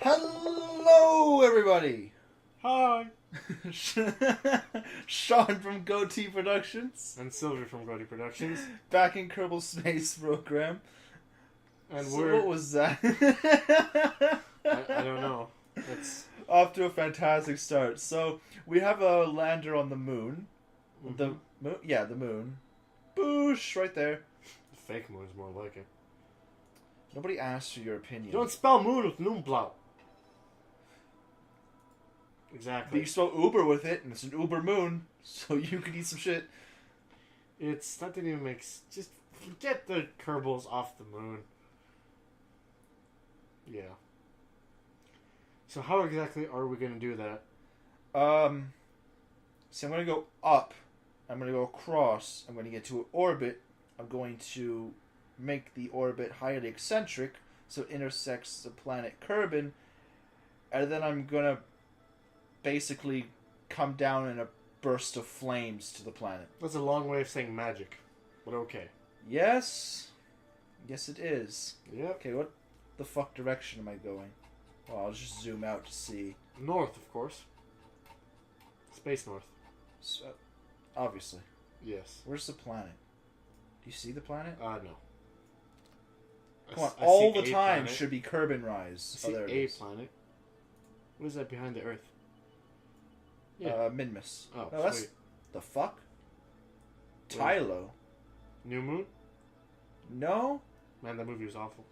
Hello, everybody! Hi! Sean from Goatee Productions. And Sylvia from Grody Productions. Back in Kerbal Space Program. And So we're... what was that? I don't know. It's... Off to a fantastic start. So, we have a lander on the moon. Mm-hmm. The moon? Yeah, the moon. Boosh! Right there. The fake moon is more like it. Nobody asked for your opinion. You don't spell moon with Noomblau. But Exactly. you spell Uber with it, and it's an Uber moon, so you could eat some shit. That didn't even make... Just forget the Kerbals off the moon. Yeah. So how exactly are we going to do that? So I'm going to go up. I'm going to go across. I'm going to get to an orbit. I'm going to make the orbit highly eccentric, so it intersects the planet Kerbin. And then I'm going to basically come down in a burst of flames to the planet. That's a long way of saying magic. But okay. Yes. Yes, it is. Yep. Okay, what the fuck direction am I going? Well, I'll just zoom out to see. North, of course. Space north. So, obviously. Yes. Where's the planet? Do you see the planet? No. Come on, I all see the a time planet. should be Kerbin Rise. I see there it a is. planet. What is that behind the Earth? Minmus. Oh, no, that's sweet. the fuck. Where? Tylo. New Moon? No, Man, that movie was awful.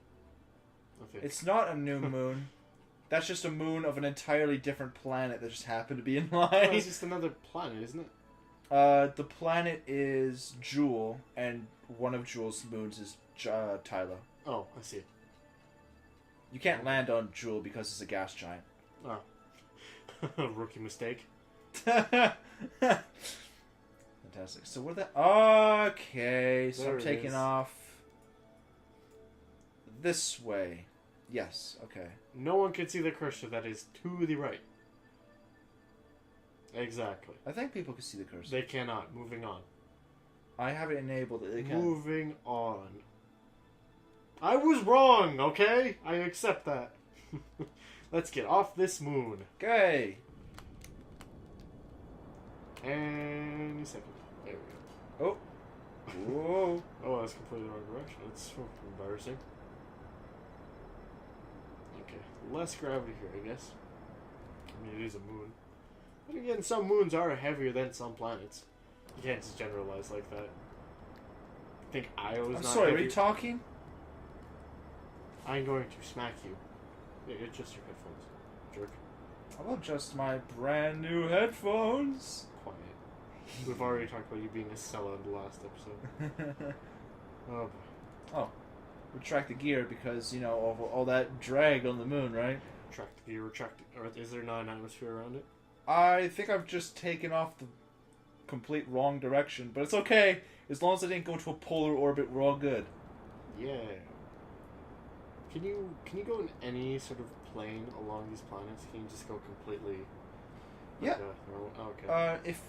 Okay. it's not a new moon. That's just a moon of an entirely different planet that just happened to be in line. It's just another planet, isn't it? The planet is Jewel, and one of Jewel's moons is Tylo. Oh, I see. You can't land on Jewel because it's a gas giant. Oh. Rookie mistake. Fantastic. So where that? Okay, so There I'm it taking is. off this way. Yes. Okay. No one can see the cursor that is to the right. Exactly. I think people can see the cursor. They cannot. Moving on. I have it enabled that they can. Moving on. I was wrong, okay? I accept that. Let's get off this moon. Okay. Any second. There we go. Oh. Whoa. Oh, that's completely the wrong direction. It's embarrassing. Okay, less gravity here, I guess. I mean, it is a moon. But again, some moons are heavier than some planets. You can't just generalize like that. I think Io's I'm not sorry. Are heavy. you talking? I'm going to smack you. Yeah, adjust your headphones, jerk. I'll adjust my brand new headphones. Quiet. We've already talked about you being a sellout in the last episode. Oh boy. Oh. Retract the gear because, you know, all that drag on the moon, right? Retract the gear, retract the Earth. Is there not an atmosphere around it? I think I've just taken off the complete wrong direction, but it's okay. As long as I didn't go into a polar orbit, we're all good. Yeah. Can you go in any sort of plane along these planets? Can you just go completely? Yeah. Okay. If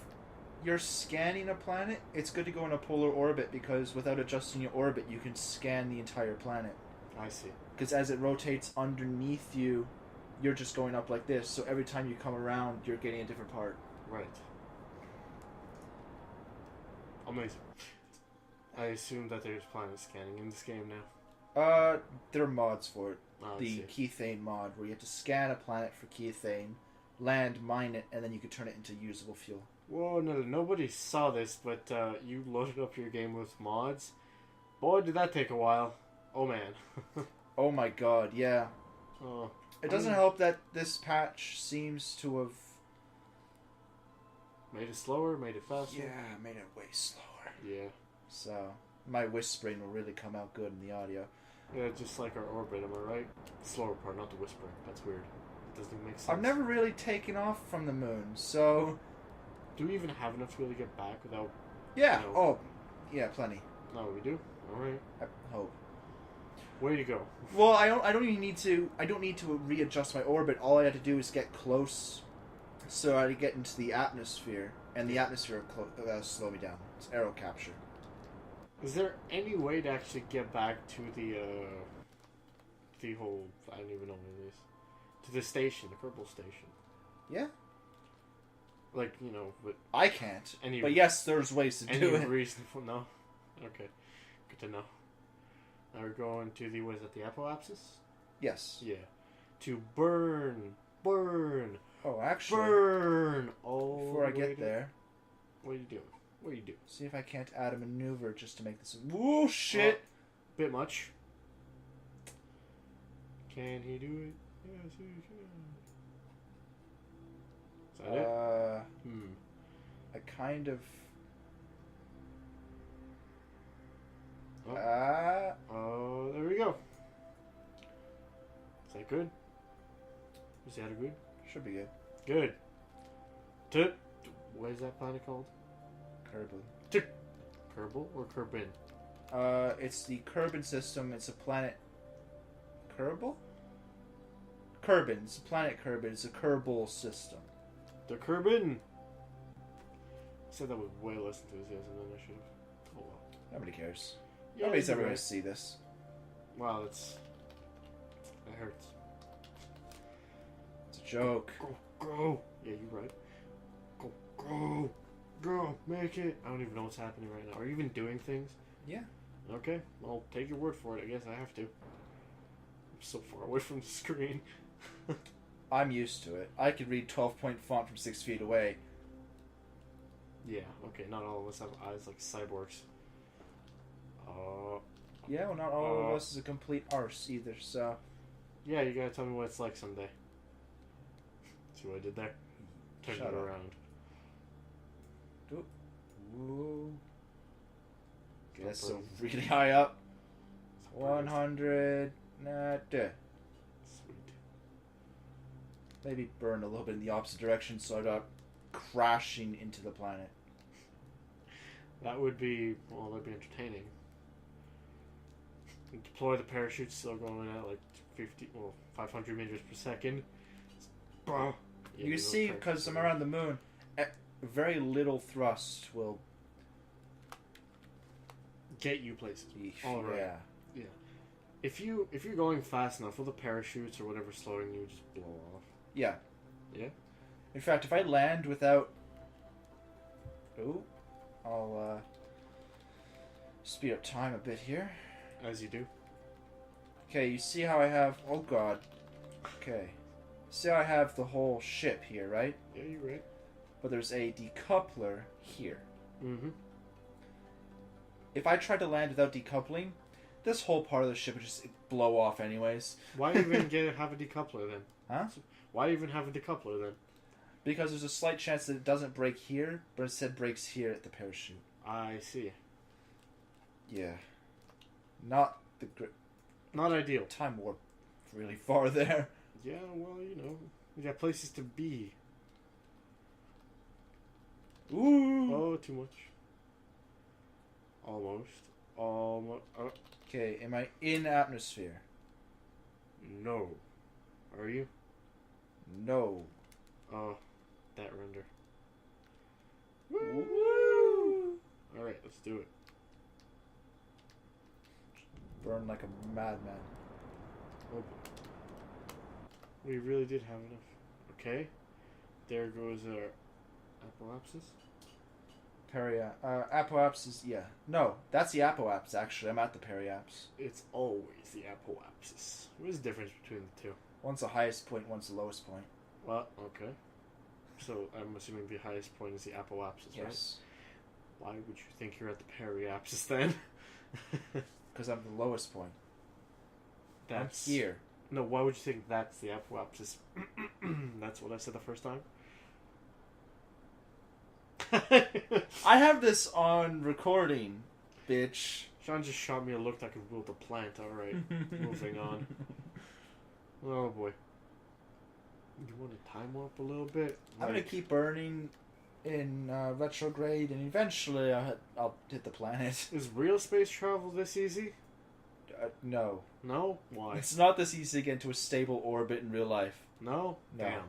you're scanning a planet, it's good to go in a polar orbit because without adjusting your orbit, you can scan the entire planet. I see. Because as it rotates underneath you, you're just going up like this. So every time you come around, you're getting a different part. Right. Amazing. I assume that there's planet scanning in this game now. There are mods for it. Oh, I The see. Kethane mod, where you have to scan a planet for Kethane, land, mine it, and then you can turn it into usable fuel. Whoa, no, nobody saw this, but you loaded up your game with mods. Boy, did that take a while. Oh, man. Oh my god, yeah. Oh. It doesn't help that this patch seems to have... Made it slower, made it faster. Yeah, made it way slower. Yeah. So, my whispering will really come out good in the audio. Yeah, just like our orbit, am I right? The slower part, not the whispering. That's weird. It doesn't even make sense. I've never really taken off from the moon, so... Do we even have enough fuel to get back without... Yeah, No. oh, yeah, plenty. No, we do? Alright. I hope. Way to go. Well, I don't even need to... I don't need to readjust my orbit. All I had to do is get close so I get into the atmosphere, and the atmosphere will slow me down. It's aero capture. Is there any way to actually get back to the whole... I don't even know what it is. To the station, the Kerbal station. Yeah. Like, you know, but I can't. Any- but yes, there's ways to do any it. reasonable... No? Okay. Good to know. Now we're going to the... What is that? The apoapsis? Yes. Yeah. To burn. Oh, actually, Burn! All before I the way get to- there, What are you doing? What are you doing? see if I can't add a maneuver just to make this. Whoa, shit! Bit much. Can he do it? Yes, he can. Is that it? I kind of. Oh. Oh, there we go. Is that good? Is that good? Should be good. Good. What is that planet called? Kerbal. Kerbal or Kerbin? It's the Kerbin system. It's a planet. Kerbal? Kerbin. It's a planet Kerbin. It's a Kerbal system. The Kerbin! I said that with way less enthusiasm than I should have. Oh well. Nobody cares. Yeah, Nobody's you're ever going right. to see this. Wow, that hurts. It's a joke. Go! Yeah, you're right. Go! Make it! I don't even know what's happening right now. Are you even doing things? Yeah. Okay, I'll take your word for it. I guess I have to. I'm so far away from the screen. I'm used to it. I could read 12-point font from 6 feet away. Yeah, okay, not all of us have eyes like cyborgs. Yeah, well, not all of us is a complete arse either, so... Yeah, you gotta tell me what it's like someday. See what I did there? Turn Shut it up. around. Ooh. Okay, that's so burning. really high up. Stop burning. 100... Nah, duh. Sweet. Maybe burn a little bit in the opposite direction so I'm not crashing into the planet. That would be, well, that'd be entertaining. Deploy the parachute, still going at like 500 meters per second. Yeah, You can see, because I'm around the moon, very little thrust will... get you places. All right. Yeah. If you're going fast enough, will the parachutes or whatever slowing you just blow off? Yeah. Yeah? In fact, if I land without... Ooh. I'll, speed up time a bit here. As you do. Okay, you see how I have... Oh, God. Okay. See how I have the whole ship here, right? Yeah, you're right. But there's a decoupler here. Mm-hmm. If I tried to land without decoupling, this whole part of the ship would just blow off anyways. Why even have a decoupler then? Huh? Why even have a decoupler then? Because there's a slight chance that it doesn't break here, but instead breaks here at the parachute. I see. Yeah. Not the Not ideal. time warp really far there. Yeah, well, you know, we got places to be. Ooh. Oh, too much. Almost. Okay, am I in atmosphere? No. Are you? No. Oh, that render. Woo! Alright, let's do it. Burn like a madman. Oh boy. We really did have enough. Okay. There goes our apoapsis. Apoapsis, yeah. No, that's the apoapsis, actually. I'm at the periapsis. It's always the apoapsis. What is the difference between the two? One's the highest point, one's the lowest point. Well, okay. So I'm assuming the highest point is the apoapsis, right? Yes. Why would you think you're at the periapsis then? Because I'm the lowest point. That's I'm here. No, why would you think that's the apoapsis? That's what I said the first time. I have this on recording, bitch. Sean just shot me a look that could wield a plant. Alright, moving on. Oh boy. You want to time warp a little bit? I'm going to keep burning in retrograde, and eventually I'll hit the planet. Is real space travel this easy? No. No? Why? It's not this easy to get into a stable orbit in real life. No? No. Damn. I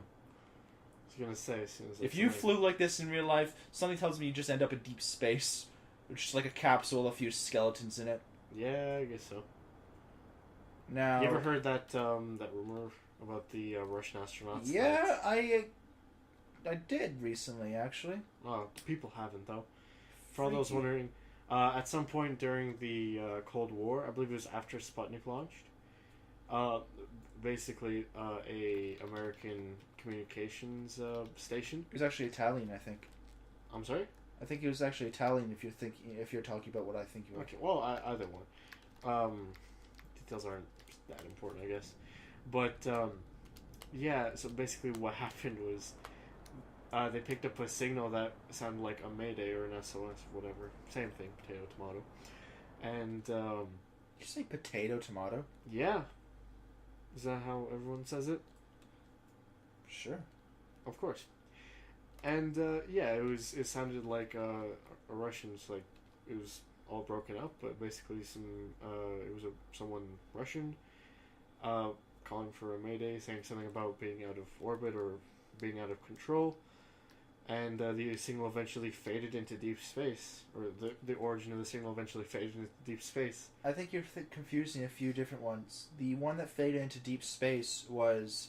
was gonna say, as soon as If you flew like this in real life, something tells me you just end up in deep space. Which is like a capsule, a few skeletons in it. Yeah, I guess so. Now, You ever heard that rumor about the Russian astronauts? yeah, I did recently actually. Oh, people haven't though. For all those Freaky. wondering, at some point during the Cold War, I believe it was after Sputnik launched. Uh, basically, a American communications station. It was actually Italian, I think. I'm sorry. I think it was actually Italian. If you're talking about what I think you are. Okay. Well, either one. Details aren't that important, I guess. But yeah. So basically, what happened was they picked up a signal that sounded like a Mayday or an SOS, whatever. Same thing, potato, tomato. And Did you say potato tomato? yeah, is that how everyone says it? Sure. Of course. And yeah, it sounded like a Russian's like it was all broken up, but basically it was someone Russian calling for a mayday, saying something about being out of orbit or being out of control, and the signal eventually faded into deep space, or the origin of the signal eventually faded into deep space. I think you're confusing a few different ones. The one that faded into deep space was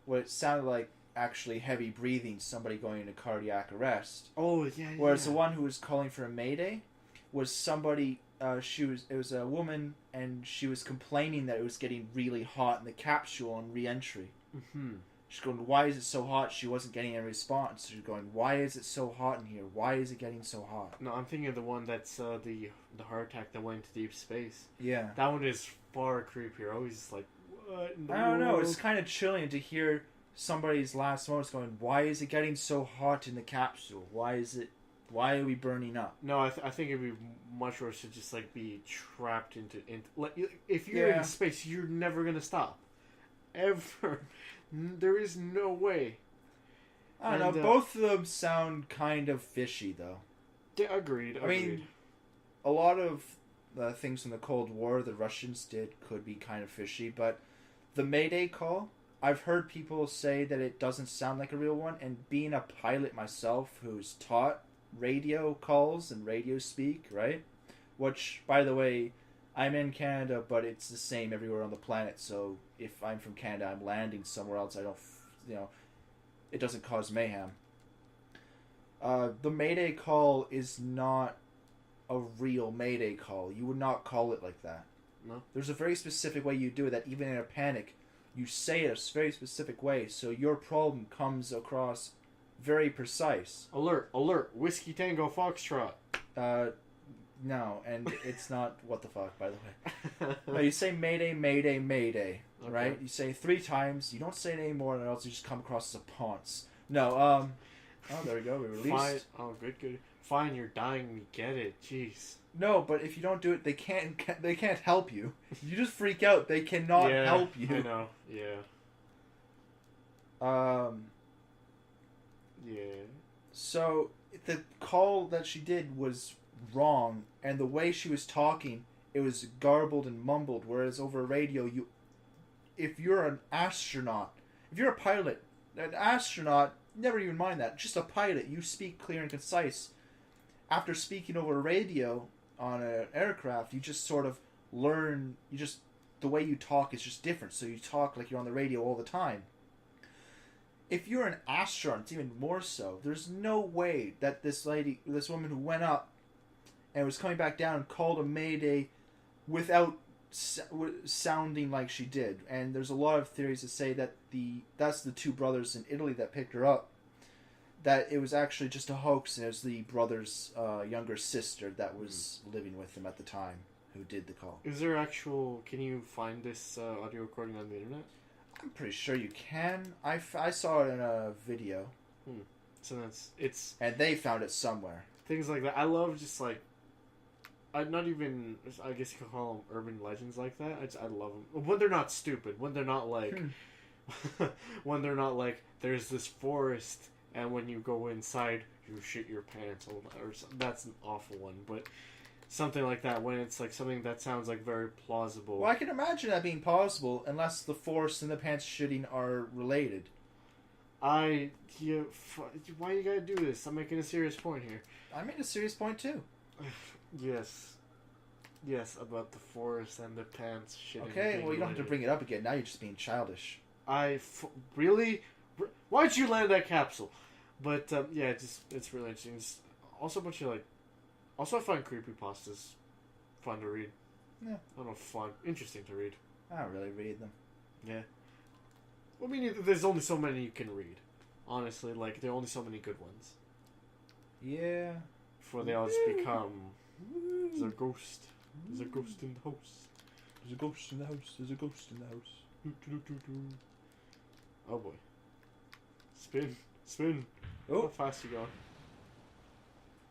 what it sounded like actually heavy breathing, somebody going into cardiac arrest. Oh yeah. Whereas the one who was calling for a mayday was somebody. It was a woman, and she was complaining that it was getting really hot in the capsule on re-entry. Mm-hmm. She's going, "Why is it so hot?" She wasn't getting any response. She's going, "Why is it so hot in here? Why is it getting so hot?" No, I'm thinking of the one that's the heart attack that went to deep space. Yeah. That one is far creepier. I was like, what in the I don't know. world? It's kind of chilling to hear somebody's last moments going, "Why is it getting so hot in the capsule? Why are we burning up?" No, I think it'd be much worse to just like be trapped into like if you're Yeah. in space, you're never gonna stop, ever. There is no way. I don't know. Both of them sound kind of fishy, though. Yeah, agreed. I mean, a lot of the things in the Cold War the Russians did could be kind of fishy, but the Mayday call, I've heard people say that it doesn't sound like a real one, and being a pilot myself who's taught radio calls and radio speak, right? Which, by the way, I'm in Canada, but it's the same everywhere on the planet, so if I'm from Canada, I'm landing somewhere else, it doesn't cause mayhem. The Mayday call is not a real Mayday call. You would not call it like that. No. There's a very specific way you do it that even in a panic, you say it a very specific way, so your problem comes across very precise. Alert! Alert! Whiskey Tango Foxtrot. No, and it's not what the fuck, by the way. No, you say Mayday, Mayday, Mayday, Okay. right? You say 3 times. You don't say it anymore, or else you just come across as a ponce. No, oh, there we go. We released. Fine. Oh, good. Fine, you're dying. We get it. Jeez. No, but if you don't do it, they can't help you. You just freak out. They cannot help you. I know. Yeah. Yeah. So the call that she did was wrong, and the way she was talking, it was garbled and mumbled. Whereas over radio, if you're an astronaut, if you're a pilot, an astronaut, never even mind that. Just a pilot, you speak clear and concise. After speaking over radio on an aircraft, you just sort of learn. The way you talk is just different. So you talk like you're on the radio all the time. If you're an astronaut, it's even more so. There's no way that this woman who went up and was coming back down, called a mayday without sounding like she did. And there's a lot of theories that say that that's the 2 brothers in Italy that picked her up. That it was actually just a hoax, and it was the brother's younger sister that was living with him at the time who did the call. Is there can you find this audio recording on the internet? I'm pretty sure you can. I saw it in a video. So it's and they found it somewhere. Things like that. I love just like I guess you could call them urban legends like that. I love them when they're not stupid. When they're not like when they're not like there's this forest and when you go inside you shit your pants or that's an awful one, but something like that when it's like something that sounds like very plausible. Well, I can imagine that being possible unless the force and the pants shitting are related. Why you gotta do this? I'm making a serious point here. I made a serious point too. Yes. Yes, about the forest and the pants shitting. Okay, being well, you don't have to related. bring it up again. Now you're just being childish. Really? Why'd you land that capsule? But yeah, it's really interesting. It's also a bunch of Also, I find creepypastas fun to read. Yeah. I don't know, fun, interesting to read. I don't really read them. Yeah. Well, I mean, there's only so many you can read. Honestly, there are only so many good ones. Yeah. Before they all just become. There's a ghost. There's a ghost in the house. There's a ghost in the house. There's a ghost in the house. Oh boy. Spin. Oh. How fast you going?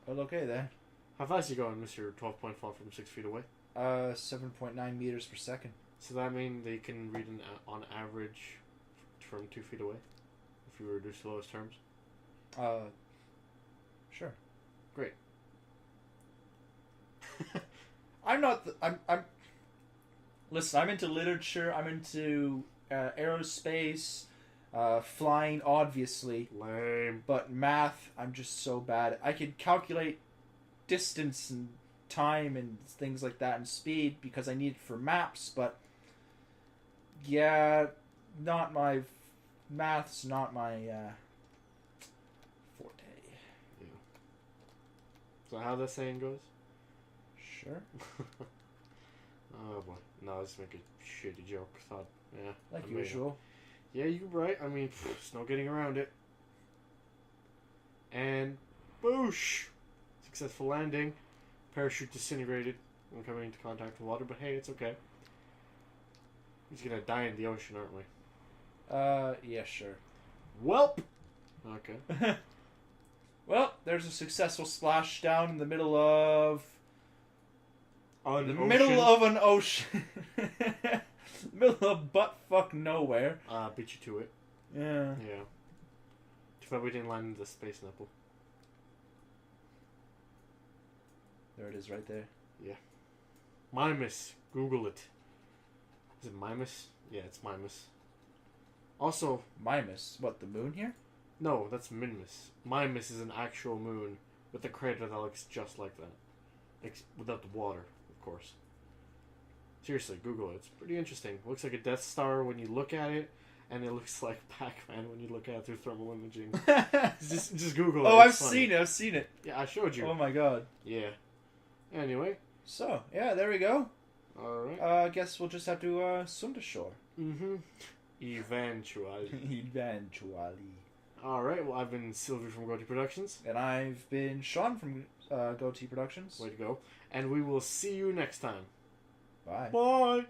Well, okay then. How fast you going, Mr. 12.5 from 6 feet away? 7.9 meters per second. So that means they can read on average from 2 feet away, if you reduce the lowest terms. Sure. Great. I'm not. I'm. Listen, I'm into literature. I'm into aerospace, flying, obviously. Lame. But math, I'm just so bad. I can calculate distance and time and things like that and speed because I need it for maps. But yeah, not my math's not my forte. Yeah. So how that saying goes? Sure. Oh boy. No, let's make a shitty joke. Thought, yeah. Like I made it. usual. Yeah, you're right. I mean, there's no getting around it. And boosh! Successful landing. Parachute disintegrated when coming into contact with water, but hey, it's okay. He's gonna die in the ocean, aren't we? Yeah, sure. Welp! Okay. Well, there's a successful splashdown in the middle of middle of an ocean. Middle of butt-fuck nowhere. Beat you to it. Yeah. Yeah. Too bad we didn't land in the space nipple. There it is right there. Yeah. Mimus. Google it. Is it Mimus? Yeah, it's Mimus. Also... Mimus. What, the moon here? No, that's Minmus. Mimus is an actual moon with a crater that looks just like that. Without the water, of course. Seriously, Google it. It's pretty interesting. It looks like a Death Star when you look at it, and it looks like Pac-Man when you look at it through thermal imaging. just Google it. Oh, It's I've seen it. Yeah, I showed you. Oh my god. Yeah. Anyway. So, yeah, there we go. Alright. I guess we'll just have to swim to shore. Mm-hmm. Eventually. Eventually. Alright, well, I've been Sylvie from Goatee Productions. And I've been Sean from Goatee Productions. Way to go. And we will see you next time. Bye. Bye!